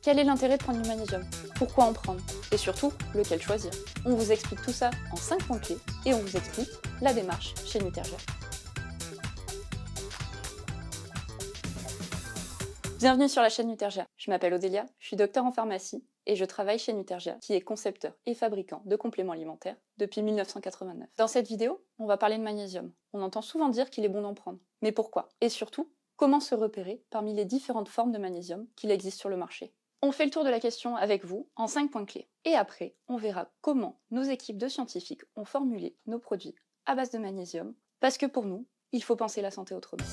Quel est l'intérêt de prendre du magnésium? Pourquoi en prendre? Et surtout, lequel choisir? On vous explique tout ça en 5 points clés et on vous explique la démarche chez Nutergia. Bienvenue sur la chaîne Nutergia. Je m'appelle Odélia, je suis docteur en pharmacie et je travaille chez Nutergia, qui est concepteur et fabricant de compléments alimentaires depuis 1989. Dans cette vidéo, on va parler de magnésium. On entend souvent dire qu'il est bon d'en prendre. Mais pourquoi? Et surtout, comment se repérer parmi les différentes formes de magnésium qu'il existe sur le marché? On fait le tour de la question avec vous en 5 points clés. Et après, on verra comment nos équipes de scientifiques ont formulé nos produits à base de magnésium, parce que pour nous, il faut penser la santé autrement.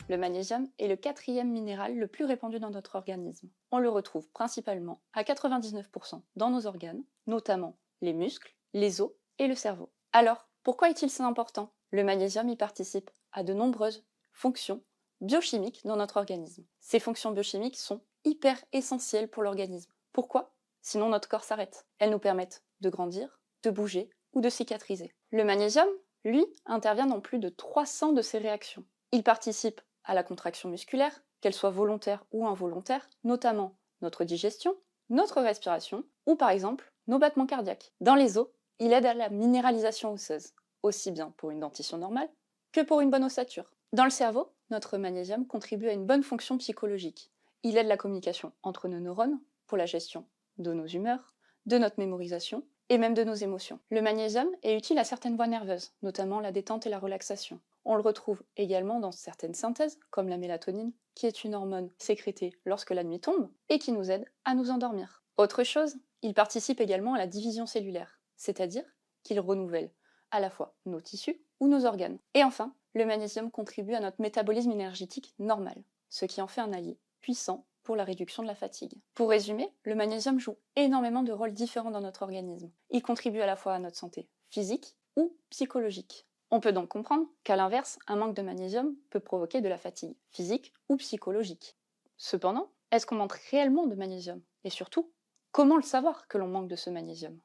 Le magnésium est le 4e minéral le plus répandu dans notre organisme. On le retrouve principalement à 99% dans nos organes, notamment les muscles, les os et le cerveau. Alors, pourquoi est-il si important? Le magnésium y participe à de nombreuses fonctions biochimiques dans notre organisme. Ces fonctions biochimiques sont hyper essentielles pour l'organisme. Pourquoi? Sinon notre corps s'arrête. Elles nous permettent de grandir, de bouger ou de cicatriser. Le magnésium, lui, intervient dans plus de 300 de ces réactions. Il participe à la contraction musculaire, qu'elle soit volontaire ou involontaire, notamment notre digestion, notre respiration ou par exemple nos battements cardiaques. Dans les os, il aide à la minéralisation osseuse, aussi bien pour une dentition normale que pour une bonne ossature. Dans le cerveau, notre magnésium contribue à une bonne fonction psychologique. Il aide la communication entre nos neurones pour la gestion de nos humeurs, de notre mémorisation et même de nos émotions. Le magnésium est utile à certaines voies nerveuses, notamment la détente et la relaxation. On le retrouve également dans certaines synthèses, comme la mélatonine, qui est une hormone sécrétée lorsque la nuit tombe et qui nous aide à nous endormir. Autre chose, il participe également à la division cellulaire, c'est-à-dire qu'il renouvelle à la fois nos tissus ou nos organes. Et enfin, le magnésium contribue à notre métabolisme énergétique normal, ce qui en fait un allié puissant pour la réduction de la fatigue. Pour résumer, le magnésium joue énormément de rôles différents dans notre organisme. Il contribue à la fois à notre santé physique ou psychologique. On peut donc comprendre qu'à l'inverse, un manque de magnésium peut provoquer de la fatigue physique ou psychologique. Cependant, est-ce qu'on manque réellement de magnésium? Et surtout, comment le savoir que l'on manque de ce magnésium?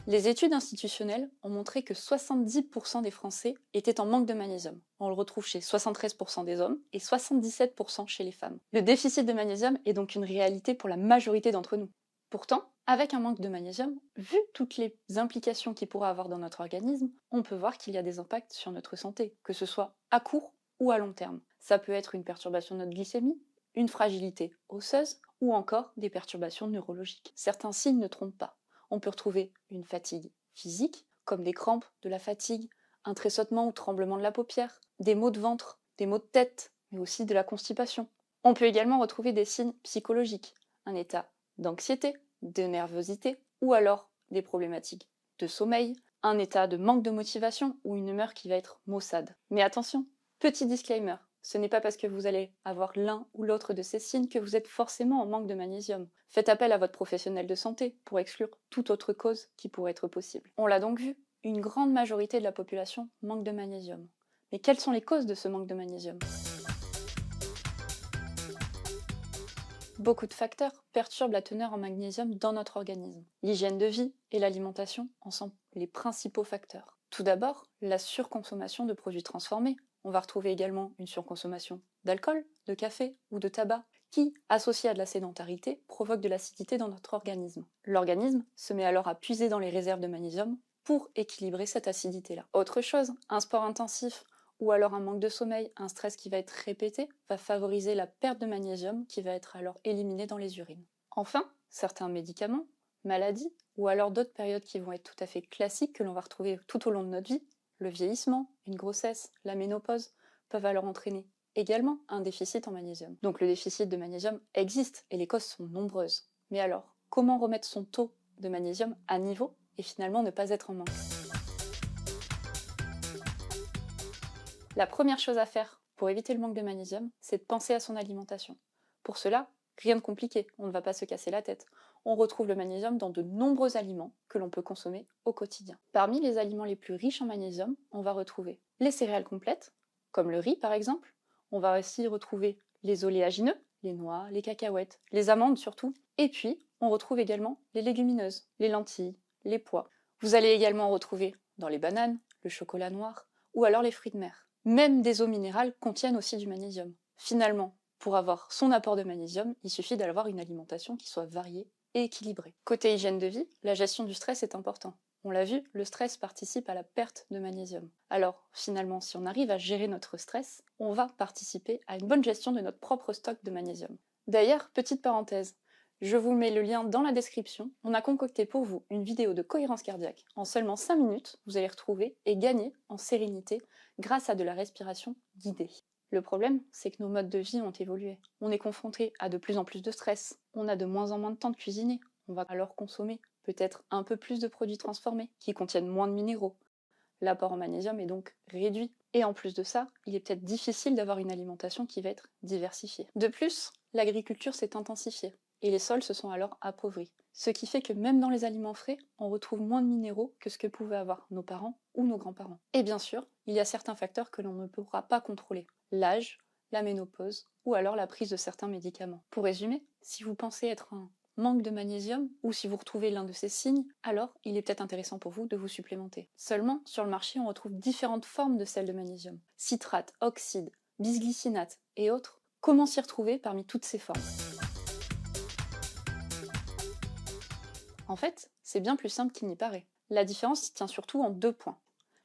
Les études institutionnelles ont montré que 70% des Français étaient en manque de magnésium. On le retrouve chez 73% des hommes et 77% chez les femmes. Le déficit de magnésium est donc une réalité pour la majorité d'entre nous. Pourtant, avec un manque de magnésium, vu toutes les implications qu'il pourra avoir dans notre organisme, on peut voir qu'il y a des impacts sur notre santé, que ce soit à court ou à long terme. Ça peut être une perturbation de notre glycémie, une fragilité osseuse ou encore des perturbations neurologiques. Certains signes ne trompent pas. On peut retrouver une fatigue physique, comme des crampes, de la fatigue, un tressautement ou tremblement de la paupière, des maux de ventre, des maux de tête, mais aussi de la constipation. On peut également retrouver des signes psychologiques, un état d'anxiété, de nervosité, ou alors des problématiques de sommeil, un état de manque de motivation ou une humeur qui va être maussade. Mais attention, petit disclaimer, ce n'est pas parce que vous allez avoir l'un ou l'autre de ces signes que vous êtes forcément en manque de magnésium. Faites appel à votre professionnel de santé pour exclure toute autre cause qui pourrait être possible. On l'a donc vu, une grande majorité de la population manque de magnésium. Mais quelles sont les causes de ce manque de magnésium? Beaucoup de facteurs perturbent la teneur en magnésium dans notre organisme. L'hygiène de vie et l'alimentation en sont les principaux facteurs. Tout d'abord, la surconsommation de produits transformés. On va retrouver également une surconsommation d'alcool, de café ou de tabac qui, associée à de la sédentarité, provoque de l'acidité dans notre organisme. L'organisme se met alors à puiser dans les réserves de magnésium pour équilibrer cette acidité-là. Autre chose, un sport intensif ou alors un manque de sommeil, un stress qui va être répété, va favoriser la perte de magnésium qui va être alors éliminée dans les urines. Enfin, certains médicaments, maladies, ou alors d'autres périodes qui vont être tout à fait classiques que l'on va retrouver tout au long de notre vie, le vieillissement, une grossesse, la ménopause, peuvent alors entraîner également un déficit en magnésium. Donc le déficit de magnésium existe et les causes sont nombreuses. Mais alors, comment remettre son taux de magnésium à niveau et finalement ne pas être en manque? La première chose à faire pour éviter le manque de magnésium, c'est de penser à son alimentation. Pour cela, rien de compliqué, on ne va pas se casser la tête. On retrouve le magnésium dans de nombreux aliments que l'on peut consommer au quotidien. Parmi les aliments les plus riches en magnésium, on va retrouver les céréales complètes, comme le riz par exemple. On va aussi retrouver les oléagineux, les noix, les cacahuètes, les amandes surtout. Et puis, on retrouve également les légumineuses, les lentilles, les pois. Vous allez également retrouver dans les bananes, le chocolat noir ou alors les fruits de mer. Même des eaux minérales contiennent aussi du magnésium. Finalement, pour avoir son apport de magnésium, il suffit d'avoir une alimentation qui soit variée et équilibrée. Côté hygiène de vie, la gestion du stress est important. On l'a vu, le stress participe à la perte de magnésium. Alors, finalement, si on arrive à gérer notre stress, on va participer à une bonne gestion de notre propre stock de magnésium. D'ailleurs, petite parenthèse, je vous mets le lien dans la description. On a concocté pour vous une vidéo de cohérence cardiaque. En seulement 5 minutes, vous allez retrouver et gagner en sérénité grâce à de la respiration guidée. Le problème, c'est que nos modes de vie ont évolué. On est confronté à de plus en plus de stress. On a de moins en moins de temps de cuisiner. On va alors consommer peut-être un peu plus de produits transformés qui contiennent moins de minéraux. L'apport en magnésium est donc réduit. Et en plus de ça, il est peut-être difficile d'avoir une alimentation qui va être diversifiée. De plus, l'agriculture s'est intensifiée et les sols se sont alors appauvris. Ce qui fait que même dans les aliments frais, on retrouve moins de minéraux que ce que pouvaient avoir nos parents ou nos grands-parents. Et bien sûr, il y a certains facteurs que l'on ne pourra pas contrôler. L'âge, la ménopause ou alors la prise de certains médicaments. Pour résumer, si vous pensez être un manque de magnésium ou si vous retrouvez l'un de ces signes, alors il est peut-être intéressant pour vous de vous supplémenter. Seulement, sur le marché, on retrouve différentes formes de sel de magnésium. Citrate, oxyde, bisglycinate et autres. Comment s'y retrouver parmi toutes ces formes? En fait, c'est bien plus simple qu'il n'y paraît. La différence tient surtout en 2 points.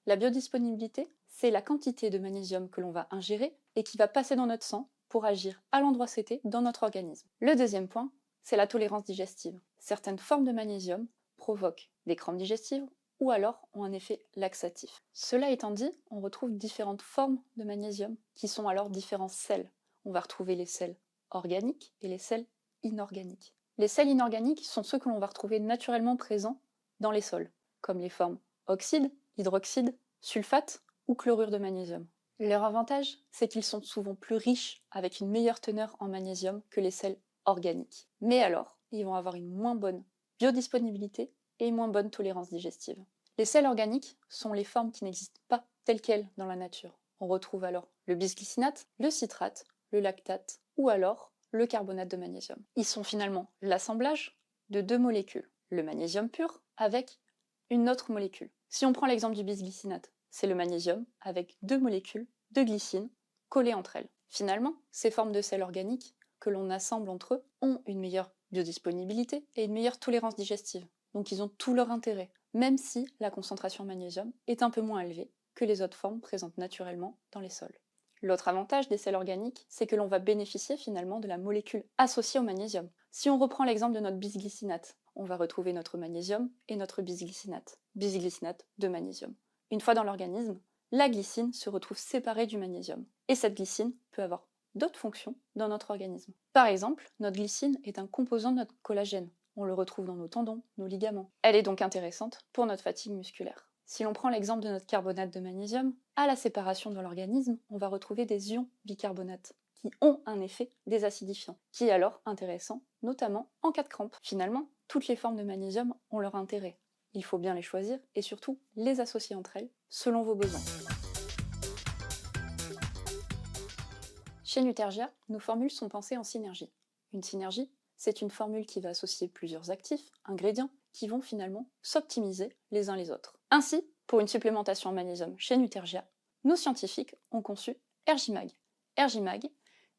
La biodisponibilité, c'est la quantité de magnésium que l'on va ingérer et qui va passer dans notre sang pour agir à l'endroit souhaité dans notre organisme. Le deuxième point, c'est la tolérance digestive. Certaines formes de magnésium provoquent des crampes digestives ou alors ont un effet laxatif. Cela étant dit, on retrouve différentes formes de magnésium qui sont alors différents sels. On va retrouver les sels organiques et les sels inorganiques. Les sels inorganiques sont ceux que l'on va retrouver naturellement présents dans les sols, comme les formes oxyde, hydroxyde, sulfate ou chlorure de magnésium. Leur avantage, c'est qu'ils sont souvent plus riches avec une meilleure teneur en magnésium que les sels organiques. Mais alors, ils vont avoir une moins bonne biodisponibilité et une moins bonne tolérance digestive. Les sels organiques sont les formes qui n'existent pas telles quelles dans la nature. On retrouve alors le bisglycinate, le citrate, le lactate ou alors le carbonate de magnésium. Ils sont finalement l'assemblage de 2 molécules, le magnésium pur avec une autre molécule. Si on prend l'exemple du bisglycinate, c'est le magnésium avec 2 molécules de glycine collées entre elles. Finalement, ces formes de sels organiques que l'on assemble entre eux ont une meilleure biodisponibilité et une meilleure tolérance digestive. Donc ils ont tout leur intérêt, même si la concentration en magnésium est un peu moins élevée que les autres formes présentes naturellement dans les sols. L'autre avantage des sels organiques, c'est que l'on va bénéficier finalement de la molécule associée au magnésium. Si on reprend l'exemple de notre bisglycinate, on va retrouver notre magnésium et notre bisglycinate de magnésium. Une fois dans l'organisme, la glycine se retrouve séparée du magnésium. Et cette glycine peut avoir d'autres fonctions dans notre organisme. Par exemple, notre glycine est un composant de notre collagène. On le retrouve dans nos tendons, nos ligaments. Elle est donc intéressante pour notre fatigue musculaire. Si l'on prend l'exemple de notre carbonate de magnésium, à la séparation dans l'organisme, on va retrouver des ions bicarbonate qui ont un effet désacidifiant, qui est alors intéressant, notamment en cas de crampe. Finalement, toutes les formes de magnésium ont leur intérêt. Il faut bien les choisir et surtout les associer entre elles selon vos besoins. Chez Nutergia, nos formules sont pensées en synergie. Une synergie, c'est une formule qui va associer plusieurs actifs, ingrédients, qui vont finalement s'optimiser les uns les autres. Ainsi, pour une supplémentation en magnésium chez Nutergia, nos scientifiques ont conçu Ergimag. Ergimag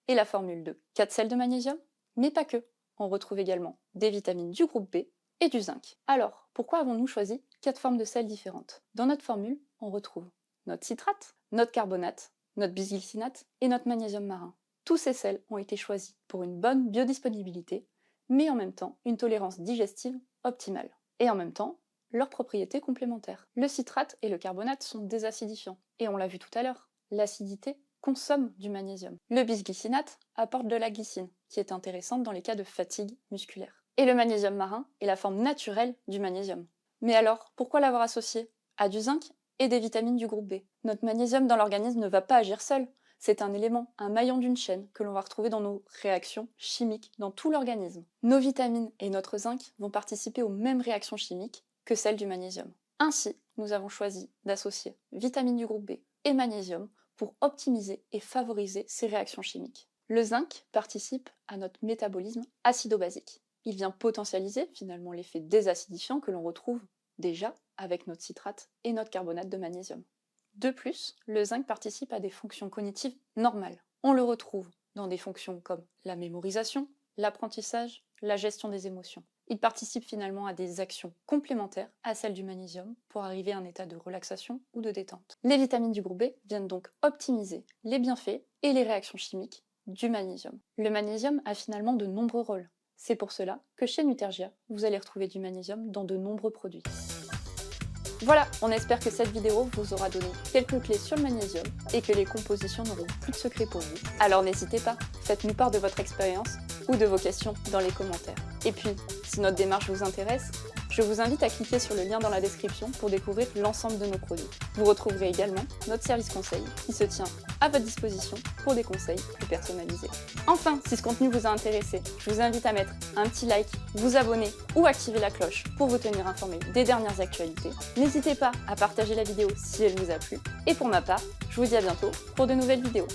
est la formule de 4 sels de magnésium, mais pas que. On retrouve également des vitamines du groupe B et du zinc. Alors, pourquoi avons-nous choisi 4 formes de sels différentes? Dans notre formule, on retrouve notre citrate, notre carbonate, notre bisglycinate et notre magnésium marin. Tous ces sels ont été choisis pour une bonne biodisponibilité, mais en même temps une tolérance digestive optimale. Et en même temps, leurs propriétés complémentaires. Le citrate et le carbonate sont désacidifiants. Et on l'a vu tout à l'heure, l'acidité consomme du magnésium. Le bisglycinate apporte de la glycine, qui est intéressante dans les cas de fatigue musculaire. Et le magnésium marin est la forme naturelle du magnésium. Mais alors, pourquoi l'avoir associé à du zinc et des vitamines du groupe B? Notre magnésium dans l'organisme ne va pas agir seul. C'est un élément, un maillon d'une chaîne que l'on va retrouver dans nos réactions chimiques dans tout l'organisme. Nos vitamines et notre zinc vont participer aux mêmes réactions chimiques que celles du magnésium. Ainsi, nous avons choisi d'associer vitamines du groupe B et magnésium pour optimiser et favoriser ces réactions chimiques. Le zinc participe à notre métabolisme acido-basique. Il vient potentialiser finalement l'effet désacidifiant que l'on retrouve déjà avec notre citrate et notre carbonate de magnésium. De plus, le zinc participe à des fonctions cognitives normales. On le retrouve dans des fonctions comme la mémorisation, l'apprentissage, la gestion des émotions. Il participe finalement à des actions complémentaires à celles du magnésium pour arriver à un état de relaxation ou de détente. Les vitamines du groupe B viennent donc optimiser les bienfaits et les réactions chimiques du magnésium. Le magnésium a finalement de nombreux rôles. C'est pour cela que chez Nutergia, vous allez retrouver du magnésium dans de nombreux produits. Voilà, on espère que cette vidéo vous aura donné quelques clés sur le magnésium et que les compositions n'auront plus de secret pour vous. Alors n'hésitez pas, faites-nous part de votre expérience ou de vos questions dans les commentaires. Et puis, si notre démarche vous intéresse, je vous invite à cliquer sur le lien dans la description pour découvrir l'ensemble de nos produits. Vous retrouverez également notre service conseil qui se tient à votre disposition pour des conseils plus personnalisés. Enfin, si ce contenu vous a intéressé, je vous invite à mettre un petit like, vous abonner ou activer la cloche pour vous tenir informé des dernières actualités. N'hésitez pas à partager la vidéo si elle vous a plu. Et pour ma part, je vous dis à bientôt pour de nouvelles vidéos.